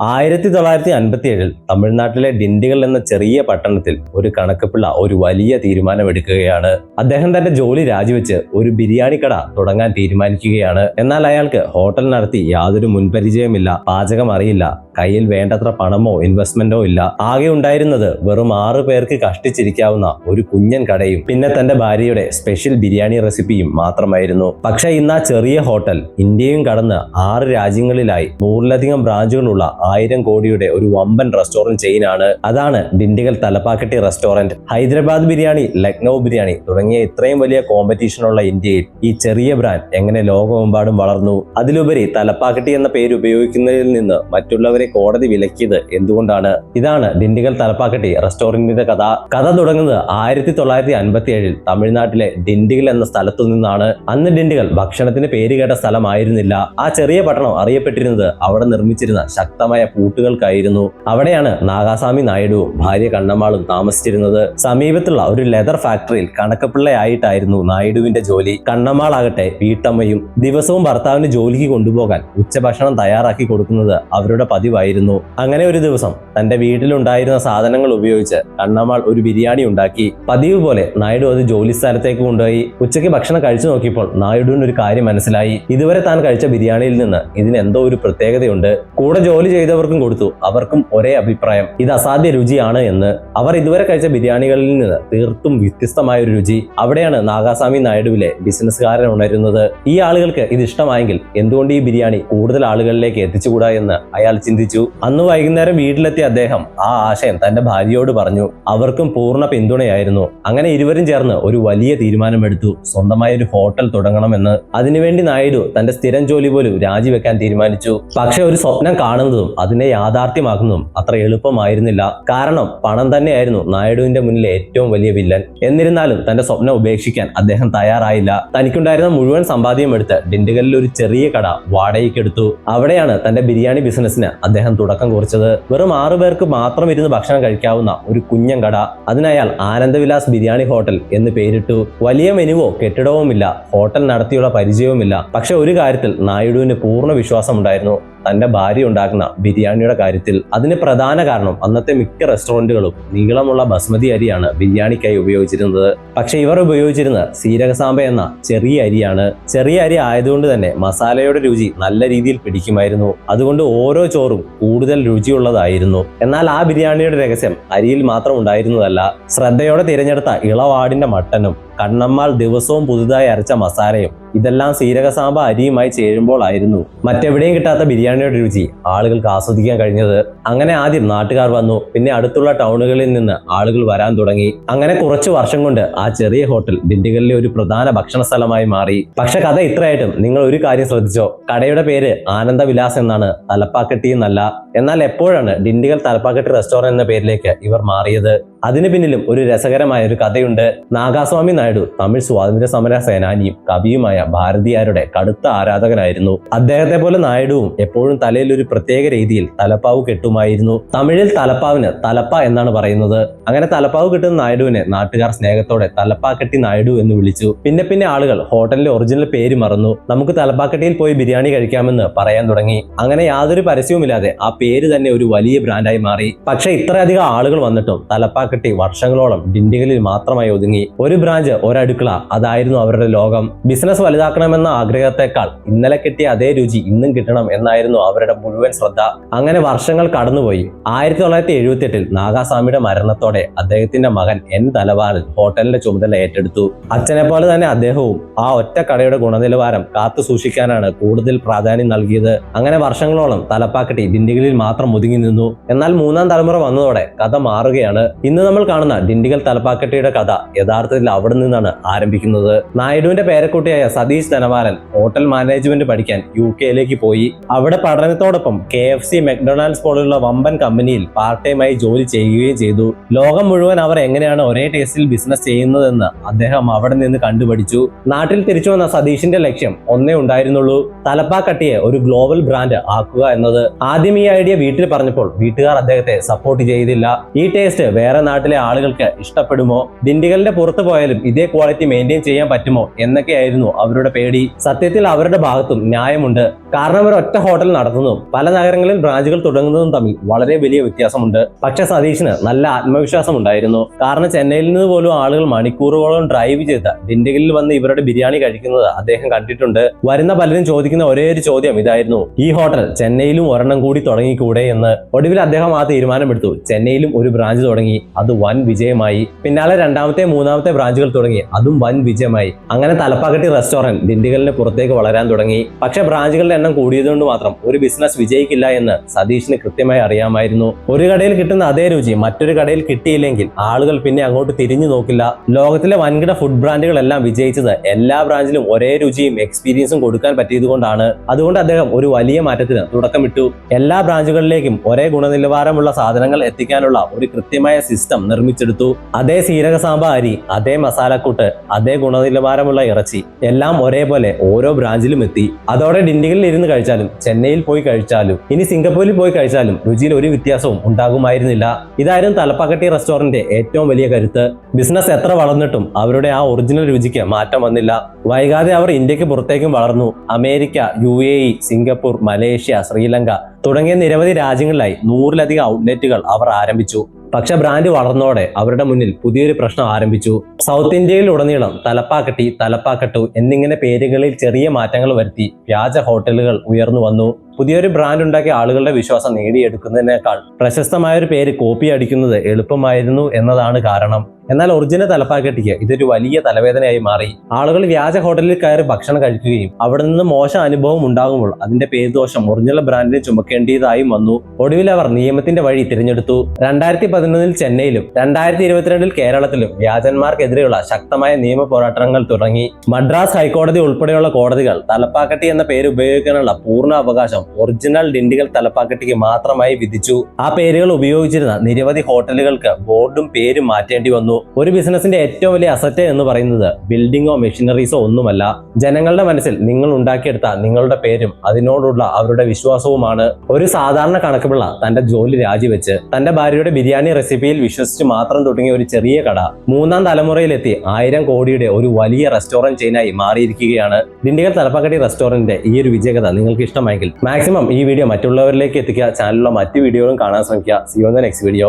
1957 തമിഴ്നാട്ടിലെ ഡിണ്ടിഗൽ എന്ന ചെറിയ പട്ടണത്തിൽ ഒരു കണക്കപ്പിള്ള ഒരു വലിയ തീരുമാനമെടുക്കുകയാണ്. അദ്ദേഹം തന്റെ ജോലി രാജിവെച്ച് ഒരു ബിരിയാണി കട തുടങ്ങാൻ തീരുമാനിക്കുകയാണ്. എന്നാൽ അയാൾക്ക് ഹോട്ടൽ നടത്തി യാതൊരു മുൻപരിചയമില്ല, പാചകം അറിയില്ല, കയ്യിൽ വേണ്ടത്ര പണമോ ഇൻവെസ്റ്റ്മെന്റോ ഇല്ല. ആകെ ഉണ്ടായിരുന്നത് വെറും 6 പേർക്ക് കഷ്ടിച്ചിരിക്കാവുന്ന ഒരു കുഞ്ഞൻ കടയും പിന്നെ തന്റെ ഭാര്യയുടെ സ്പെഷ്യൽ ബിരിയാണി റെസിപ്പിയും മാത്രമായിരുന്നു. പക്ഷെ ഇന്ന് ആ ചെറിയ ഹോട്ടൽ ഇന്ത്യയും കടന്ന് 6 രാജ്യങ്ങളിലായി 100ലധികം ബ്രാഞ്ചുകളുള്ള 1000 കോടിയുടെ ഒരു വമ്പൻ റെസ്റ്റോറന്റ് ചെയിനാണ്. അതാണ് ഡിണ്ടിഗൽ തലപ്പാക്കട്ടി റെസ്റ്റോറന്റ്. ഹൈദരാബാദ് ബിരിയാണി, ലക്നൗ ബിരിയാണി തുടങ്ങിയ ഇത്രയും വലിയ കോമ്പറ്റീഷനുള്ള ഇന്ത്യയിൽ ഈ ചെറിയ ബ്രാൻഡ് എങ്ങനെ ലോകമെമ്പാടും വളർന്നു? അതിലുപരി തലപ്പാക്കട്ടി എന്ന പേര് ഉപയോഗിക്കുന്നതിൽ നിന്ന് മറ്റുള്ളവരെ കോടതി വിലക്കിയത് എന്തുകൊണ്ടാണ്? ഇതാണ് ഡിണ്ടിഗൽ തലപ്പാക്കട്ടി റെസ്റ്റോറന്റിന്റെ കഥ തുടങ്ങുന്നത് 1957 തമിഴ്നാട്ടിലെ ഡിണ്ടിഗൽ എന്ന സ്ഥലത്തു നിന്നാണ്. അന്ന് ഡിണ്ടിഗൽ ഭക്ഷണത്തിന് പേര് കേട്ട സ്ഥലമായിരുന്നില്ല. ആ ചെറിയ പട്ടണം അറിയപ്പെട്ടിരുന്നത് അവിടെ നിർമ്മിച്ചിരുന്ന ശക്തമായ പൂട്ടുകൾക്കായിരുന്നു. അവിടെയാണ് നാഗാസ്വാമി നായിഡുവും ഭാര്യ കണ്ണമ്മാളും താമസിച്ചിരുന്നത്. സമീപത്തുള്ള ഒരു ലെതർ ഫാക്ടറിയിൽ കണക്കപ്പിള്ളയായിട്ടായിരുന്നു നായിഡുവിന്റെ ജോലി. കണ്ണമ്മാളാകട്ടെ വീട്ടമ്മയും. ദിവസവും ഭർത്താവിന് ജോലിക്ക് കൊണ്ടുപോകാൻ ഉച്ചഭക്ഷണം തയ്യാറാക്കി കൊടുക്കുന്നത് അവരുടെ പതിവായിരുന്നു. അങ്ങനെ ഒരു ദിവസം തന്റെ വീട്ടിലുണ്ടായിരുന്ന സാധനങ്ങൾ ഉപയോഗിച്ച് കണ്ണമ്മാൾ ഒരു ബിരിയാണി ഉണ്ടാക്കി. പതിവ് പോലെ നായിഡു അത് ജോലി സ്ഥലത്തേക്ക് കൊണ്ടുപോയി. ഉച്ചയ്ക്ക് ഭക്ഷണം കഴിച്ചു നോക്കിയപ്പോൾ നായിഡുവിന് ഒരു കാര്യം മനസ്സിലായി. ഇതുവരെ താൻ കഴിച്ച ബിരിയാണിയിൽ നിന്ന് ഇതിന് എന്തോ ഒരു പ്രത്യേകതയുണ്ട്. കൂടെ ജോലി ചെയ്തവർക്കും കൊടുത്തു. അവർക്കും ഒരേ അഭിപ്രായം, ഇത് അസാധ്യ രുചിയാണ് എന്ന്. അവർ ഇതുവരെ കഴിച്ച ബിരിയാണികളിൽ നിന്ന് തീർത്തും വ്യത്യസ്തമായ ഒരു രുചി. അവിടെയാണ് നാഗാസ്വാമി നായിഡുവിലെ ബിസിനസ്സുകാരൻ ഉണരുന്നത്. ഈ ആളുകൾക്ക് ഇത് ഇഷ്ടമായെങ്കിൽ എന്തുകൊണ്ട് ഈ ബിരിയാണി കൂടുതൽ ആളുകളിലേക്ക് എത്തിച്ചുകൂടാ എന്ന് അയാൾ ചിന്തിച്ചു. അന്ന് വൈകുന്നേരം വീട്ടിലെത്തിയ അദ്ദേഹം ആ ആശയം തന്റെ ഭാര്യയോട് പറഞ്ഞു. അവർക്കും പൂർണ്ണ പിന്തുണയായിരുന്നു. അങ്ങനെ ഇരുവരും ചേർന്ന് ഒരു വലിയ തീരുമാനമെടുത്തു, സ്വന്തമായ ഒരു ഹോട്ടൽ തുടങ്ങണമെന്ന്. അതിനുവേണ്ടി നായിഡു തന്റെ സ്ഥിരം ജോലി പോലും രാജിവെക്കാൻ തീരുമാനിച്ചു. പക്ഷെ ഒരു സ്വപ്നം കാണുന്നതും അതിനെ യാഥാർത്ഥ്യമാക്കുന്നതും അത്ര എളുപ്പമായിരുന്നില്ല. കാരണം പണം തന്നെയായിരുന്നു നായിഡുവിന്റെ മുന്നിലെ ഏറ്റവും വലിയ വില്ലൻ. എന്നിരുന്നാലും തന്റെ സ്വപ്നം ഉപേക്ഷിക്കാൻ അദ്ദേഹം തയ്യാറായില്ല. തനിക്കുണ്ടായിരുന്ന മുഴുവൻ സമ്പാദ്യം എടുത്ത് ഡിണ്ടിഗലിൽ ഒരു ചെറിയ കട വാടകയ്ക്കെടുത്തു. അവിടെയാണ് തന്റെ ബിരിയാണി ബിസിനസിന് അദ്ദേഹം തുടക്കം കുറിച്ചത്. വെറും 6 പേർക്ക് മാത്രം ഇരുന്ന് ഭക്ഷണം കഴിക്കാവുന്ന ഒരു കുഞ്ഞൻ കട. അതിനയാൾ ആനന്ദവിലാസ് ബിരിയാണി ഹോട്ടൽ എന്ന് പേരിട്ടു. വലിയ മെനുവോ കെട്ടിടവുമില്ല, ഹോട്ടൽ നടത്തിയുള്ള പരിചയവുമില്ല. പക്ഷെ ഒരു കാര്യത്തിൽ നായിഡുവിന് പൂർണ്ണ വിശ്വാസമുണ്ടായിരുന്നു, തന്റെ ഭാര്യ ഉണ്ടാക്കുന്ന ബിരിയാണിയുടെ കാര്യത്തിൽ. അതിന് പ്രധാന കാരണം അന്നത്തെ മിക്ക റെസ്റ്റോറന്റുകളും നീളമുള്ള ബസ്മതി അരിയാണ് ബിരിയാണിക്കായി ഉപയോഗിച്ചിരുന്നത്. പക്ഷെ ഇവർ ഉപയോഗിച്ചിരുന്നത് സീരകസാമ്പ എന്ന ചെറിയ അരിയാണ്. ചെറിയ അരി ആയതുകൊണ്ട് തന്നെ മസാലയുടെ രുചി നല്ല രീതിയിൽ പിടിക്കുമായിരുന്നു. അതുകൊണ്ട് ഓരോ ചോറും കൂടുതൽ രുചിയുള്ളതായിരുന്നു. എന്നാൽ ആ ബിരിയാണിയുടെ രഹസ്യം അരിയിൽ മാത്രം ഉണ്ടായിരുന്നതല്ല. ശ്രദ്ധയോടെ തിരഞ്ഞെടുത്ത ഇളവാടിന്റെ മട്ടനും കണ്ണമ്മാൾ ദിവസവും പുതുതായി അരച്ച മസാലയും ഇതെല്ലാം സീരകസാമ്പ അരിയുമായി ചേരുമ്പോൾ ആയിരുന്നു മറ്റെവിടെയും കിട്ടാത്ത ബിരിയാണിയുടെ രുചി ആളുകൾക്ക് ആസ്വദിക്കാൻ കഴിഞ്ഞത്. അങ്ങനെ ആദ്യം നാട്ടുകാർ വന്നു, പിന്നെ അടുത്തുള്ള ടൗണുകളിൽ നിന്ന് ആളുകൾ വരാൻ തുടങ്ങി. അങ്ങനെ കുറച്ചു വർഷം കൊണ്ട് ആ ചെറിയ ഹോട്ടൽ ഡിണ്ടിഗലിലെ ഒരു പ്രധാന ഭക്ഷണ സ്ഥലമായി മാറി. പക്ഷെ കഥ ഇത്രയായിട്ടും നിങ്ങൾ ഒരു കാര്യം ശ്രദ്ധിച്ചോ? കടയുടെ പേര് ആനന്ദവിലാസ് എന്നാണ്, തലപ്പാക്കട്ടി എന്നല്ല. എന്നാൽ എപ്പോഴാണ് ഡിണ്ടിഗൽ തലപ്പാക്കട്ടി റെസ്റ്റോറന്റ് എന്ന പേരിലേക്ക് ഇവർ മാറിയത്? അതിന് പിന്നിലും ഒരു രസകരമായ ഒരു കഥയുണ്ട്. നാഗാസ്വാമി നായിഡു തമിഴ് സ്വാതന്ത്ര്യ സമര സേനാനിയും കവിയുമായ ഭാരതിയാരുടെ കടുത്ത ആരാധകനായിരുന്നു. അദ്ദേഹത്തെ പോലെ നായിഡുവും എപ്പോഴും തലയിൽ ഒരു പ്രത്യേക രീതിയിൽ തലപ്പാവ് കെട്ടുമായിരുന്നു. തമിഴിൽ തലപ്പാവിന് തലപ്പ എന്നാണ് പറയുന്നത്. അങ്ങനെ തലപ്പാവ് കിട്ടുന്ന നായിഡുവിനെ നാട്ടുകാർ സ്നേഹത്തോടെ തലപ്പാക്കട്ടി നായിഡു എന്ന് വിളിച്ചു. പിന്നെ ആളുകൾ ഹോട്ടലിന്റെ ഒറിജിനൽ പേര് മറന്നു. നമുക്ക് തലപ്പാക്കട്ടിയിൽ പോയി ബിരിയാണി കഴിക്കാമെന്ന് പറയാൻ തുടങ്ങി. അങ്ങനെ യാതൊരു പരസ്യവുമില്ലാതെ ആ പേര് തന്നെ ഒരു വലിയ ബ്രാൻഡായി മാറി. പക്ഷെ ഇത്രയധികം ആളുകൾ വന്നിട്ടും തലപ്പാക്കട്ടി വർഷങ്ങളോളം ഡിണ്ടിഗലിൽ മാത്രമായി ഒതുങ്ങി. ഒരു ബ്രാഞ്ച്, ഒരടുക്കള, അതായിരുന്നു അവരുടെ ലോകം. ബിസിനസ് വലുതാക്കണമെന്ന ആഗ്രഹത്തെക്കാൾ ഇന്നലെ കിട്ടിയ അതേ രുചി ഇന്നും കിട്ടണം എന്നായിരുന്നു അവരുടെ മുഴുവൻ ശ്രദ്ധ. അങ്ങനെ വർഷങ്ങൾ കടന്നുപോയി. 1978 നാഗാസ്വാമിയുടെ മരണത്തോടെ അദ്ദേഹത്തിന്റെ മകൻ എൻ തലവാലൻ ഹോട്ടലിന്റെ ചുമതല ഏറ്റെടുത്തു. അച്ഛനെ പോലെ തന്നെ അദ്ദേഹവും ആ ഒറ്റ കടയുടെ ഗുണനിലവാരം കാത്തു സൂക്ഷിക്കാനാണ് കൂടുതൽ പ്രാധാന്യം നൽകിയത്. അങ്ങനെ വർഷങ്ങളോളം തലപ്പാക്കട്ടി ഡിണ്ടിഗലിൽ മാത്രം ഒതുങ്ങി നിന്നു. എന്നാൽ 3ാം തലമുറ വന്നതോടെ കഥ മാറുകയാണ്. ഇന്ന് നമ്മൾ കാണുന്ന ഡിണ്ടിഗൽ തലപ്പാക്കട്ടിയുടെ കഥ യഥാർത്ഥത്തിൽ അവിടെ നിന്നാണ് ആരംഭിക്കുന്നത്. നായിഡുവിന്റെ പേരക്കുട്ടിയായ സതീഷ് ധനവാലൻ ഹോട്ടൽ മാനേജ്മെന്റ് പഠിക്കാൻ UK പോയി. അവിടെ പഠനത്തോടൊപ്പം KFC, മെക്ഡൊണാൾഡ്സ് പോലുള്ള വമ്പൻ കമ്പനിയിൽ പാർട്ട് ടൈമായി ജോലി ചെയ്യുകയും ചെയ്തു. ലോകം മുഴുവൻ അവർ എങ്ങനെയാണ് ഒരേ ടേസ്റ്റിൽ ബിസിനസ് ചെയ്യുന്നതെന്ന് അദ്ദേഹം അവിടെ നിന്ന് കണ്ടുപഠിച്ചു. നാട്ടിൽ തിരിച്ചു വന്ന സതീഷിന്റെ ലക്ഷ്യം ഒന്നേ ഉണ്ടായിരുന്നുള്ളൂ, തലപ്പാക്കട്ടിയെ ഒരു ഗ്ലോബൽ ബ്രാൻഡ് ആക്കുക എന്നത്. ആദ്യം ഈ ഐഡിയ വീട്ടിൽ പറഞ്ഞപ്പോൾ വീട്ടുകാർ അദ്ദേഹത്തെ സപ്പോർട്ട് ചെയ്തില്ല. ഈ ടേസ്റ്റ് വേറെ നാട്ടിലെ ആളുകൾക്ക് ഇഷ്ടപ്പെടുമോ, ഡിണ്ടിഗലിന്റെ പുറത്ത് പോയാലും ഇതേ ക്വാളിറ്റി മെയിൻറ്റെയിൻ ചെയ്യാൻ പറ്റുമോ എന്നൊക്കെയായിരുന്നു അവരുടെ പേടി. സത്യത്തിൽ അവരുടെ ഭാഗത്തും ന്യായമുണ്ട്. കാരണം അവർ ഒറ്റ ഹോട്ടൽ നടത്തുന്നതും പല നഗരങ്ങളിൽ ബ്രാഞ്ചുകൾ തുടങ്ങുന്നതും തമ്മിൽ വളരെ വലിയ വ്യത്യാസമുണ്ട്. പക്ഷെ സതീഷിന് നല്ല ആത്മവിശ്വാസം ഉണ്ടായിരുന്നു. കാരണം ചെന്നൈയിൽ നിന്ന് പോലും ആളുകൾ മണിക്കൂറുകളോളം ഡ്രൈവ് ചെയ്ത ഡിണ്ടിഗലിൽ വന്ന് ഇവരുടെ ബിരിയാണി കഴിക്കുന്നത് അദ്ദേഹം കണ്ടിട്ടുണ്ട്. വരുന്ന പലരും ചോദിക്കുന്ന ഒരേ ഒരു ചോദ്യം ഇതായിരുന്നു: ഈ ഹോട്ടൽ ചെന്നൈയിലും ഒരെണ്ണം കൂടി തുടങ്ങിക്കൂടെ എന്ന്. ഒടുവിൽ അദ്ദേഹം ആ തീരുമാനമെടുത്തു. ചെന്നൈയിലും ഒരു ബ്രാഞ്ച് തുടങ്ങി, അത് വൻ വിജയമായി. പിന്നാലെ രണ്ടാമത്തെ മൂന്നാമത്തെ ബ്രാഞ്ചുകൾ തുടങ്ങി, അതും വൻ വിജയമായി. അങ്ങനെ തലപ്പാക്കട്ടി റെസ്റ്റോറന്റ് ഡിണ്ടിഗലിന് പുറത്തേക്ക് വളരാൻ തുടങ്ങി. പക്ഷെ ബ്രാഞ്ചുകളുടെ എണ്ണം കൂടിയതുകൊണ്ട് മാത്രം ഒരു ബിസിനസ് വിജയിക്കില്ല എന്ന് സതീഷിന് കൃത്യമായി അറിയാമായിരുന്നു. ഒരു കടയിൽ കിട്ടുന്ന അതേ രുചി മറ്റൊരു കടയിൽ കിട്ടിയില്ലെങ്കിൽ ആളുകൾ പിന്നെ അങ്ങോട്ട് തിരിഞ്ഞു നോക്കില്ല. ലോകത്തിലെ വൻകിട ഫുഡ് ബ്രാൻഡുകളെല്ലാം വിജയിച്ചത് എല്ലാ ബ്രാഞ്ചിലും ഒരേ രുചിയും എക്സ്പീരിയൻസും കൊടുക്കാൻ പറ്റിയതുകൊണ്ടാണ്. അതുകൊണ്ട് അദ്ദേഹം ഒരു വലിയ മാറ്റത്തിന് തുടക്കമിട്ടു. എല്ലാ ബ്രാഞ്ചുകളിലേക്കും ഒരേ ഗുണനിലവാരമുള്ള സാധനങ്ങൾ എത്തിക്കാനുള്ള ഒരു കൃത്യമായ സിസ്റ്റം നിർമ്മിച്ചെടുത്തു. അതേ സീരക സാമ്പ അരി, അതേ മസാലക്കൂട്ട്, അതേ ഗുണനിലവാരമുള്ള ഇറച്ചി, എല്ലാം ഒരേപോലെ ഓരോ ബ്രാഞ്ചിലും എത്തി. അതോടെ ഡിണ്ടിഗലിൽ ഇരുന്ന് കഴിച്ചാലും ചെന്നൈയിൽ പോയി കഴിച്ചാലും ഇനി സിംഗപ്പൂരിൽ പോയി കഴിച്ചാലും രുചിയിൽ ഒരു വ്യത്യാസവും ഉണ്ടാകുമായിരുന്നില്ല. ഇതായിരുന്നു തലപ്പാക്കട്ടി റെസ്റ്റോറന്റിന്റെ ഏറ്റവും വലിയ കരുത്ത്. ബിസിനസ് എത്ര വളർന്നിട്ടും അവരുടെ ആ ഒറിജിനൽ രുചിക്ക് മാറ്റം വന്നില്ല. വൈകാതെ അവർ ഇന്ത്യക്ക് പുറത്തേക്കും വളർന്നു. America, UAE, Singapore, Malaysia, Sri Lanka തുടങ്ങിയ നിരവധി രാജ്യങ്ങളിലായി 100-ലധികം ഔട്ട്ലെറ്റുകൾ അവർ ആരംഭിച്ചു. പക്ഷെ ബ്രാൻഡ് വളർന്നോടെ അവരുടെ മുന്നിൽ പുതിയൊരു പ്രശ്നം ആരംഭിച്ചു. സൗത്ത് ഇന്ത്യയിൽ ഉടനീളം തലപ്പാക്കട്ടി, തലപ്പാക്കട്ടു എന്നിങ്ങനെ പേരുകളിൽ ചെറിയ മാറ്റങ്ങൾ വരുത്തി വ്യാജ ഹോട്ടലുകൾ ഉയർന്നു വന്നു. പുതിയൊരു ബ്രാൻഡ് ഉണ്ടാക്കിയ ആളുകളുടെ വിശ്വാസം നേടിയെടുക്കുന്നതിനേക്കാൾ പ്രശസ്തമായ ഒരു പേര് കോപ്പി അടിക്കുന്നത് എളുപ്പമായിരുന്നു എന്നതാണ് കാരണം. എന്നാൽ ഒറിജിനൽ തലപ്പാക്കട്ടിക്ക് ഇതൊരു വലിയ തലവേദനയായി മാറി. ആളുകൾ വ്യാജ ഹോട്ടലിൽ കയറി ഭക്ഷണം കഴിക്കുകയും അവിടെ നിന്ന് മോശം അനുഭവം ഉണ്ടാകുമ്പോൾ അതിന്റെ പേരുദോഷം ഒറിജിനൽ ബ്രാൻഡിന് ചുമക്കേണ്ടതായും വന്നു. ഒടുവിൽ അവർ നിയമത്തിന്റെ വഴി തിരഞ്ഞെടുത്തു. 2011 ചെന്നൈയിലും 2022 കേരളത്തിലും വ്യാജന്മാർക്കെതിരെയുള്ള ശക്തമായ നിയമ പോരാട്ടങ്ങൾ തുടങ്ങി. മദ്രാസ് ഹൈക്കോടതി ഉൾപ്പെടെയുള്ള കോടതികൾ തലപ്പാക്കട്ടി എന്ന പേര് ഉപയോഗിക്കാനുള്ള പൂർണ്ണ അവകാശം ഒറിജിനൽ ഡിണ്ടിഗൽ തലപ്പാക്കട്ടിക്ക് മാത്രമായി വിധിച്ചു. ആ പേരുകൾ ഉപയോഗിച്ചിരുന്ന നിരവധി ഹോട്ടലുകൾക്ക് ബോർഡും പേരും മാറ്റേണ്ടി വന്നു. ഒരു ബിസിനസിന്റെ ഏറ്റവും വലിയ അസറ്റ് എന്ന് പറയുന്നത് ബിൽഡിങ്ങോ മെഷീനറീസോ ഒന്നുമല്ല, ജനങ്ങളുടെ മനസ്സിൽ നിങ്ങൾ ഉണ്ടാക്കിയെടുത്ത നിങ്ങളുടെ പേരും അതിനോടുള്ള അവരുടെ വിശ്വാസവുമാണ്. ഒരു സാധാരണ കണക്കുപിള്ള തന്റെ ജോലി രാജിവെച്ച് തന്റെ ഭാര്യയുടെ ബിരിയാണി റെസിപ്പിയിൽ വിശ്വസിച്ച് മാത്രം തുടങ്ങിയ ഒരു ചെറിയ കട 3-ാം തലമുറയിലെത്തി 1000 കോടിയുടെ ഒരു വലിയ റെസ്റ്റോറന്റ് ചെയിനായി മാറിയിരിക്കുകയാണ്. ഡിണ്ടിഗൽ തലപ്പാക്കട്ടി റെസ്റ്റോറന്റിന്റെ ഈ ഒരു വിജയകഥ നിങ്ങൾക്ക് ഇഷ്ടമായെങ്കിൽ മാക്സിമം ഈ വീഡിയോ മറ്റുള്ളവരിലേക്ക് എത്തിക്കുക. ചാനലിലുള്ള മറ്റു വീഡിയോകളും കാണാൻ ശ്രമിക്കുക. See you on the next video.